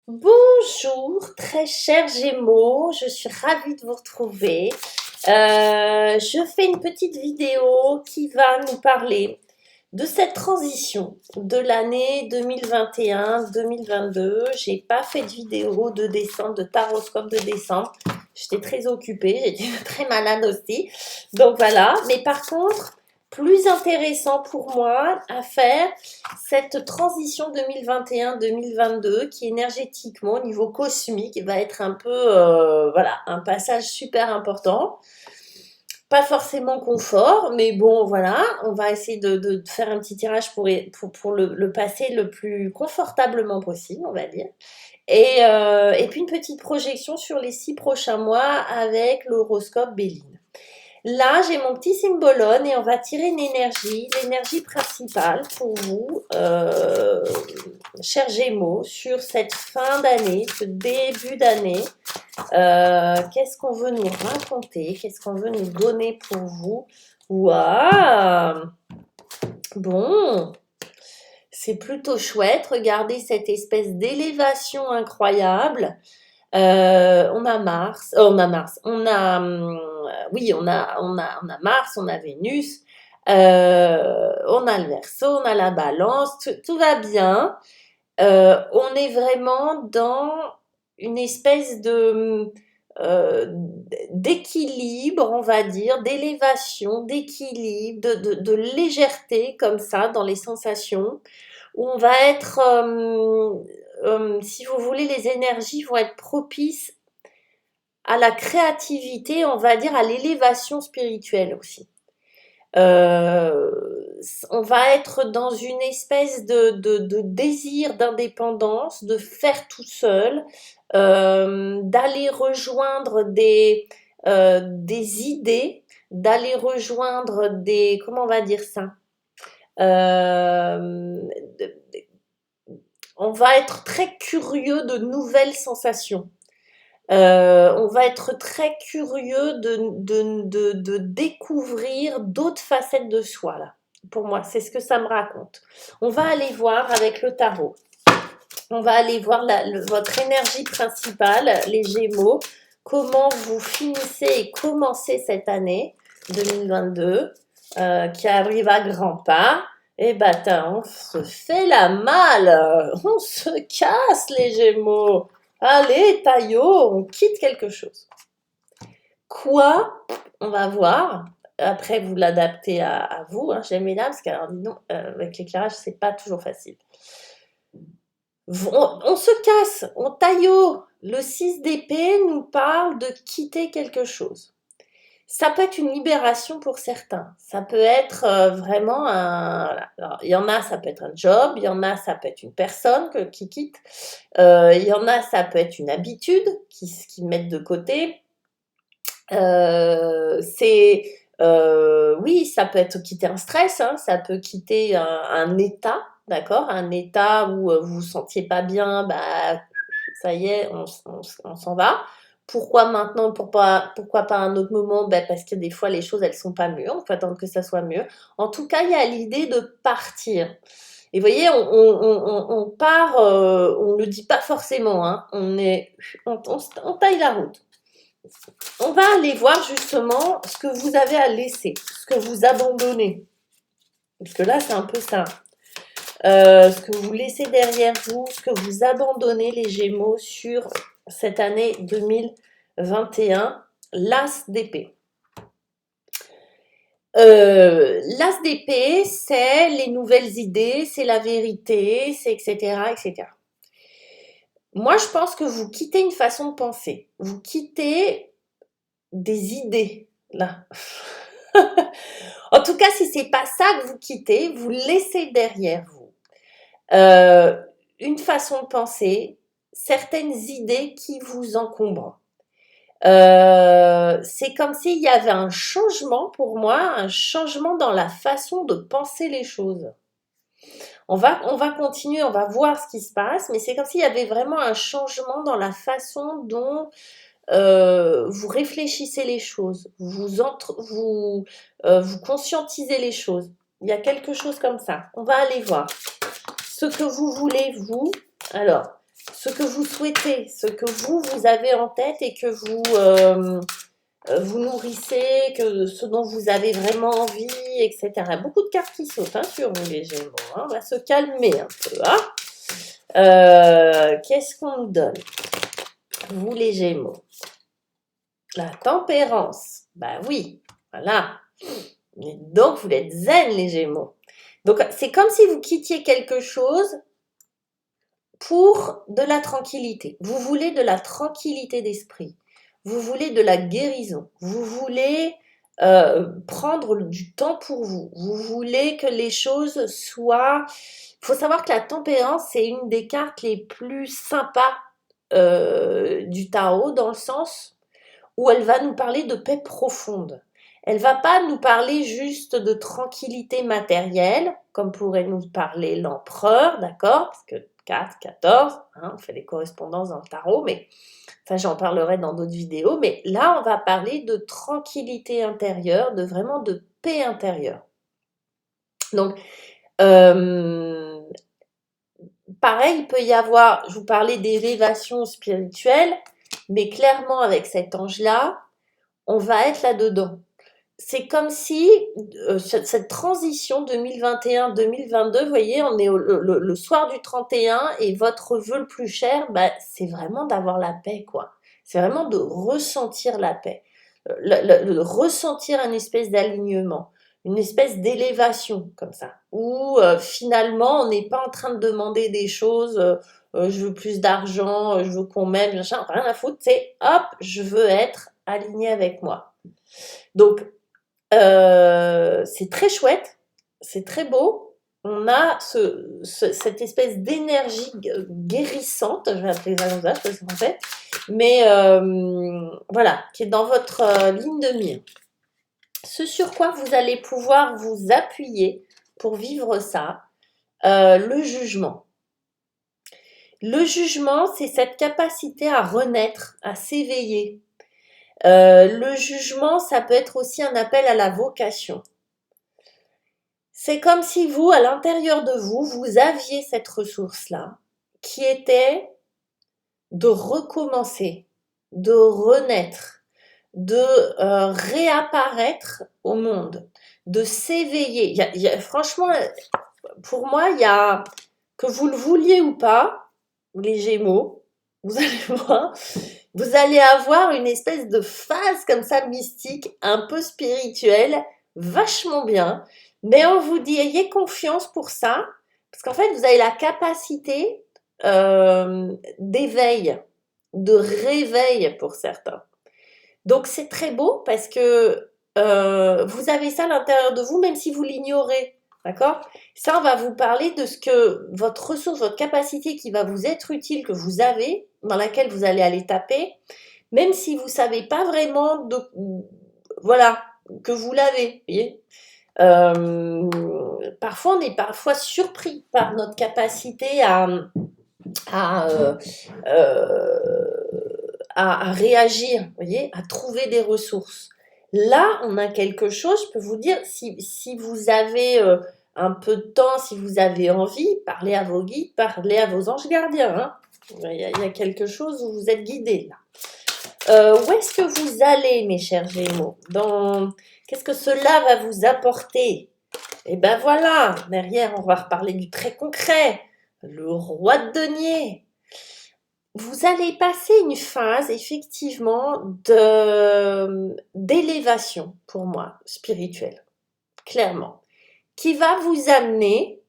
Bonjour, très chers Gémeaux, je suis ravie de vous retrouver. Je fais une petite vidéo qui va nous parler de cette transition de l'année 2021-2022. J'ai pas fait de vidéo de décembre, de taroscope de décembre. J'étais très occupée, j'étais très malade aussi. Donc voilà, mais par contre, plus intéressant pour moi à faire cette transition 2021-2022 qui énergétiquement au niveau cosmique va être un peu voilà, un passage super important. Pas forcément confort, mais bon voilà, on va essayer de faire un petit tirage pour le passer le plus confortablement possible, on va dire. Et puis une petite projection sur les 6 prochains mois avec l'horoscope Béline. Là, j'ai mon petit symbolone et on va tirer une énergie, l'énergie principale pour vous, chers Gémeaux, sur cette fin d'année, ce début d'année. Qu'est-ce qu'on veut nous raconter? Qu'est-ce qu'on veut nous donner pour vous? Waouh! Bon, c'est plutôt chouette. Regardez cette espèce d'élévation incroyable. On a Mars, on a Mars, oui, on a Mars, on a Vénus, on a le Verseau, on a la Balance, tout va bien. On est vraiment dans une espèce euh, d'équilibre, on va dire, d'élévation, d'équilibre, de légèreté comme ça dans les sensations où on va être, si vous voulez, les énergies vont être propices à la créativité, on va dire à l'élévation spirituelle aussi. Euh, on va être dans une espèce de désir d'indépendance, de faire tout seul, d'aller rejoindre des idées, d'aller rejoindre des, comment on va dire ça, euh, on va être très curieux de nouvelles sensations. On va être très curieux de découvrir d'autres facettes de soi, là. Pour moi, c'est ce que ça me raconte. On va aller voir avec le tarot. On va aller voir votre énergie principale, les Gémeaux, comment vous finissez et commencez cette année 2022, qui arrive à grands pas. Et bah, on se fait la malle, on se casse les Gémeaux. Allez, Taillot, on quitte quelque chose. Quoi? On va voir. Après, vous l'adaptez à vous, hein, j'aime là, parce qu'alors, dis donc, avec l'éclairage, c'est pas toujours facile. On se casse, on taillot. Le 6 d'épée nous parle de quitter quelque chose. Ça peut être une libération pour certains. Ça peut être vraiment un... Voilà. Alors, il y en a, ça peut être un job. Il y en a, ça peut être une personne qui quitte. Il y en a, ça peut être une habitude qui mettent de côté. Oui, ça peut être quitter un stress, hein, ça peut quitter un état, d'accord, un état où vous vous sentiez pas bien, bah ça y est, on s'en va. Pourquoi maintenant, pourquoi pas à un autre moment? Ben, parce que des fois les choses elles sont pas mûres, il faut attendre que ça soit mûr. En tout cas, il y a l'idée de partir. Et vous voyez, on part, on ne le dit pas forcément, hein, on taille la route. On va aller voir justement ce que vous avez à laisser, ce que vous abandonnez. Parce que là, c'est un peu ça. Ce que vous laissez derrière vous, ce que vous abandonnez les Gémeaux sur cette année 2021, l'As d'épée. L'As d'épée, c'est les nouvelles idées, c'est la vérité, c'est etc., etc. Moi, je pense que vous quittez une façon de penser. Vous quittez des idées, là. En tout cas, si c'est pas ça que vous quittez, vous laissez derrière vous euh, une façon de penser, certaines idées qui vous encombrent. C'est comme s'il y avait un changement pour moi, un changement dans la façon de penser les choses. On va continuer, on va voir ce qui se passe, mais c'est comme s'il y avait vraiment un changement dans la façon dont vous réfléchissez les choses, vous conscientisez les choses. Il y a quelque chose comme ça. On va aller voir ce que vous voulez, vous. Alors, ce que vous souhaitez, ce que vous avez en tête et que vous nourrissez, ce dont vous avez vraiment envie, etc. Beaucoup de cartes qui sautent hein, sur vous les Gémeaux. Hein. On va se calmer un peu. Hein. Qu'est-ce qu'on nous donne, vous les Gémeaux? La tempérance. Bah oui, voilà. Donc vous êtes zen les Gémeaux. Donc c'est comme si vous quittiez quelque chose pour de la tranquillité. Vous voulez de la tranquillité d'esprit. Vous voulez de la guérison. Vous voulez prendre du temps pour vous. Vous voulez que les choses soient... Il faut savoir que la tempérance, c'est une des cartes les plus sympas du tarot, dans le sens où elle va nous parler de paix profonde. Elle va pas nous parler juste de tranquillité matérielle, comme pourrait nous parler l'empereur, d'accord? Parce que 4, 14, hein, on fait les correspondances dans le tarot, mais enfin, j'en parlerai dans d'autres vidéos. Mais là, on va parler de tranquillité intérieure, de vraiment de paix intérieure. Donc, pareil, il peut y avoir, je vous parlais d'élévation spirituelle, mais clairement avec cet ange-là, on va être là-dedans. C'est comme si cette transition 2021-2022, vous voyez, on est le soir du 31 et votre vœu le plus cher, bah, c'est vraiment d'avoir la paix, quoi. C'est vraiment de ressentir la paix, de ressentir une espèce d'alignement, une espèce d'élévation comme ça, où finalement on n'est pas en train de demander des choses, je veux plus d'argent, je veux qu'on m'aime, machin, rien à foutre, c'est hop, je veux être aligné avec moi. Donc, c'est très chouette, c'est très beau. On a cette espèce d'énergie guérissante, je vais appeler ça comme ça, je sais pas ce qu'on fait, mais voilà, qui est dans votre ligne de mire. Ce sur quoi vous allez pouvoir vous appuyer pour vivre ça, le jugement. Le jugement, c'est cette capacité à renaître, à s'éveiller. Le jugement, ça peut être aussi un appel à la vocation. C'est comme si vous, à l'intérieur de vous, vous aviez cette ressource-là, qui était de recommencer, de renaître, de réapparaître au monde, de s'éveiller. Franchement, pour moi, il y a, que vous le vouliez ou pas, les Gémeaux, vous allez voir, vous allez avoir une espèce de phase comme ça mystique, un peu spirituelle, vachement bien. Mais on vous dit, ayez confiance pour ça, parce qu'en fait, vous avez la capacité d'éveil, de réveil pour certains. Donc c'est très beau parce que vous avez ça à l'intérieur de vous, même si vous l'ignorez. D'accord? Ça, on va vous parler de ce que votre ressource, votre capacité qui va vous être utile, que vous avez, dans laquelle vous allez aller taper, même si vous ne savez pas vraiment voilà, que vous l'avez. Vous voyez? Parfois, on est parfois surpris par notre capacité à, réagir, vous voyez, à trouver des ressources. Là, on a quelque chose, je peux vous dire, si vous avez un peu de temps, si vous avez envie, parlez à vos guides, parlez à vos anges gardiens. Hein. Il y a quelque chose où vous êtes guidés là. Où est-ce que vous allez, mes chers Gémeaux? Qu'est-ce que cela va vous apporter? Et ben voilà, derrière, on va reparler du très concret. Le roi de denier. Vous allez passer une phase, effectivement, d'élévation, pour moi, spirituelle, clairement, qui va vous amener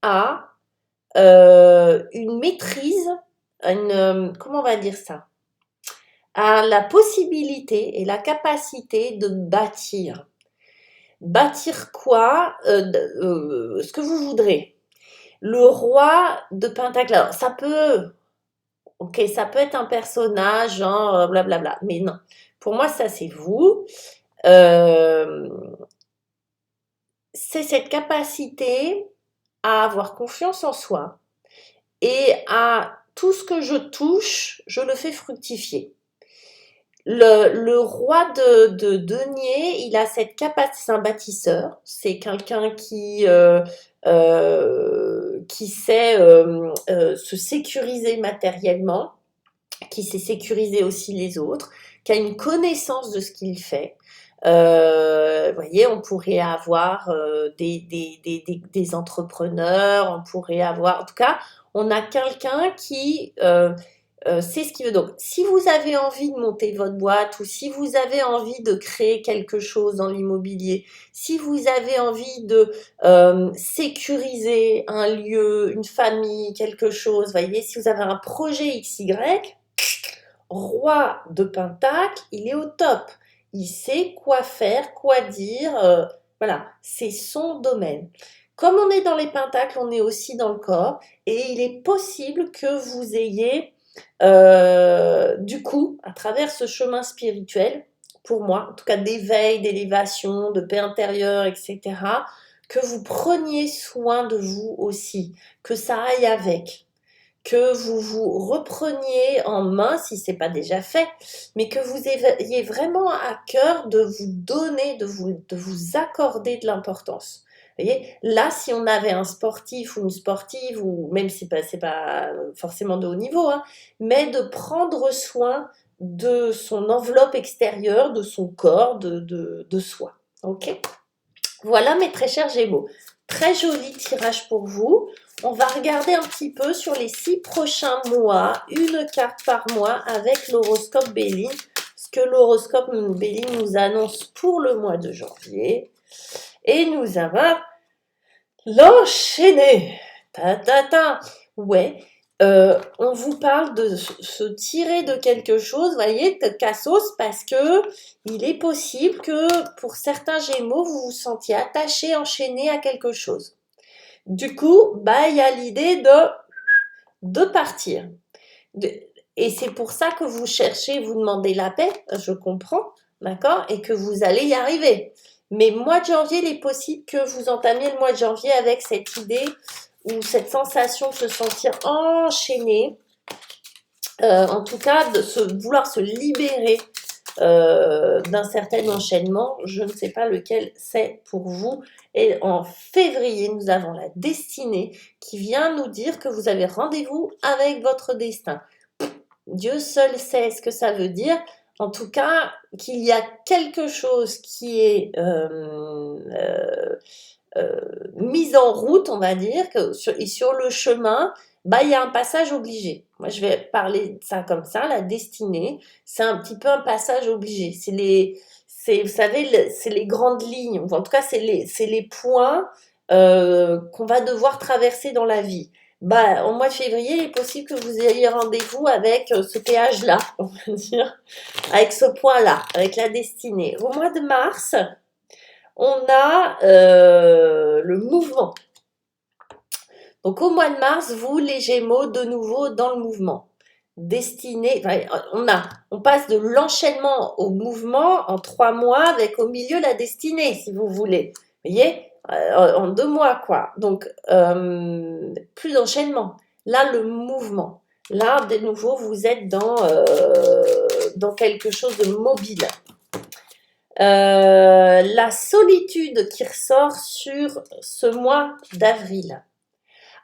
à une maîtrise, comment on va dire ça? À la possibilité et la capacité de bâtir. Bâtir quoi? Ce que vous voudrez. Le roi de Pentacle, alors ça peut... Ok, ça peut être un personnage, genre blablabla, mais non. Pour moi, ça, c'est vous. Euh, c'est cette capacité à avoir confiance en soi et à tout ce que je touche, je le fais fructifier. Le roi de denier, il a cette capacité, c'est un bâtisseur, c'est quelqu'un qui sait se sécuriser matériellement, qui sait sécuriser aussi les autres, qui a une connaissance de ce qu'il fait. Vous voyez, on pourrait avoir des entrepreneurs, on pourrait avoir, en tout cas, on a quelqu'un qui sait ce qu'il veut. Donc, si vous avez envie de monter votre boîte ou si vous avez envie de créer quelque chose dans l'immobilier, si vous avez envie de sécuriser un lieu, une famille, quelque chose, voyez, si vous avez un projet XY, roi de Pentacle, il est au top. Il sait quoi faire, quoi dire. Voilà, c'est son domaine. Comme on est dans les pentacles, on est aussi dans le corps. Et il est possible que vous ayez, du coup, à travers ce chemin spirituel, pour moi, en tout cas d'éveil, d'élévation, de paix intérieure, etc., que vous preniez soin de vous aussi, que ça aille avec, que vous vous repreniez en main, si ce n'est pas déjà fait, mais que vous ayez vraiment à cœur de vous donner, de vous accorder de l'importance. Vous voyez, là, si on avait un sportif ou une sportive, ou même si c'est pas forcément de haut niveau, hein, mais de prendre soin de son enveloppe extérieure, de son corps, de soi. Ok? Voilà mes très chers Gémeaux. Très joli tirage pour vous. On va regarder un petit peu sur les 6 prochains mois, une carte par mois avec l'horoscope Béline. Ce que l'horoscope Béline nous annonce pour le mois de janvier. Et nous avons l'enchaîner. Ta ta ta. Ouais. On vous parle de se tirer de quelque chose, vous voyez, de cassos, parce que il est possible que pour certains Gémeaux, vous vous sentiez attaché, enchaîné à quelque chose. Du coup, bah, il y a l'idée de partir. Et c'est pour ça que vous cherchez, vous demandez la paix, je comprends, d'accord, et que vous allez y arriver. Mais mois de janvier, il est possible que vous entamiez le mois de janvier avec cette idée ou cette sensation de se sentir enchaîné, en tout cas de vouloir se libérer d'un certain enchaînement. Je ne sais pas lequel c'est pour vous. Et en février, nous avons la destinée qui vient nous dire que vous avez rendez-vous avec votre destin. Dieu seul sait ce que ça veut dire. En tout cas, qu'il y a quelque chose qui est mise en route, on va dire, et sur le chemin, bah, il y a un passage obligé. Moi, je vais parler de ça comme ça, la destinée, c'est un petit peu un passage obligé. Vous savez, c'est les grandes lignes, ou en tout cas, c'est les points qu'on va devoir traverser dans la vie. Bah, au mois de février, il est possible que vous ayez rendez-vous avec ce péage-là, on va dire, avec ce point-là, avec la destinée. Au mois de mars, on a le mouvement. Donc au mois de mars, vous les Gémeaux, de nouveau dans le mouvement. Destinée, on passe de l'enchaînement au mouvement en 3 mois avec au milieu la destinée, si vous voulez. Vous voyez, en 2 mois quoi. Donc plus d'enchaînement. Là le mouvement. Là de nouveau vous êtes dans quelque chose de mobile. La solitude qui ressort sur ce mois d'avril.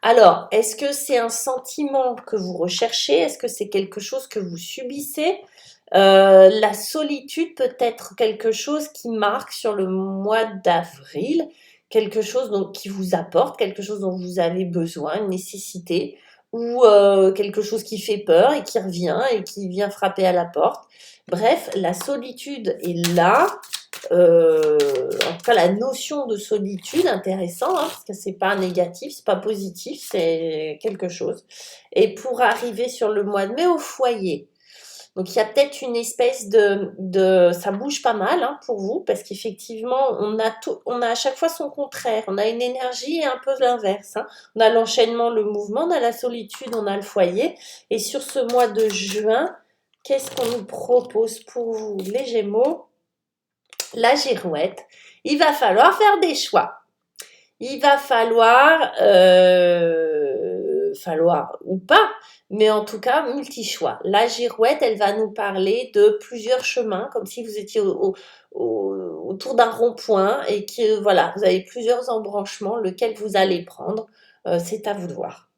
Alors, est-ce que c'est un sentiment que vous recherchez? Est-ce que c'est quelque chose que vous subissez? La solitude peut être quelque chose qui marque sur le mois d'avril, quelque chose qui vous apporte, quelque chose dont vous avez besoin, une nécessité, ou quelque chose qui fait peur et qui revient et qui vient frapper à la porte. Bref, la solitude est là. En tout cas, la notion de solitude, intéressant, hein, parce que c'est pas négatif, c'est pas positif, c'est quelque chose. Et pour arriver sur le mois de mai au foyer. Donc, il y a peut-être une espèce ça bouge pas mal hein, pour vous, parce qu'effectivement, on a à chaque fois son contraire. On a une énergie et un peu l'inverse. Hein. On a l'enchaînement, le mouvement, on a la solitude, on a le foyer. Et sur ce mois de juin, qu'est-ce qu'on nous propose pour vous, les Gémeaux? La girouette, il va falloir faire des choix. Il va falloir ou pas, mais en tout cas multi-choix. La girouette, elle va nous parler de plusieurs chemins, comme si vous étiez autour d'un rond-point et que voilà, vous avez plusieurs embranchements, lequel vous allez prendre. c'est à vous de voir.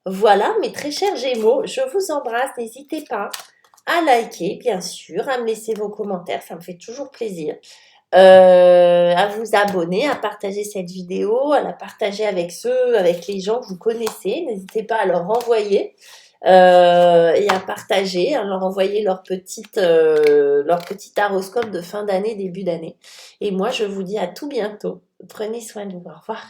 Voilà, mes très chers Gémeaux, je vous embrasse. N'hésitez pas à liker, bien sûr, à me laisser vos commentaires, ça me fait toujours plaisir. À vous abonner, à partager cette vidéo, à la partager avec les gens que vous connaissez. N'hésitez pas à leur envoyer et à partager, à leur envoyer leur petit horoscope de fin d'année, début d'année. Et moi, je vous dis à tout bientôt. Prenez soin de vous. Au revoir.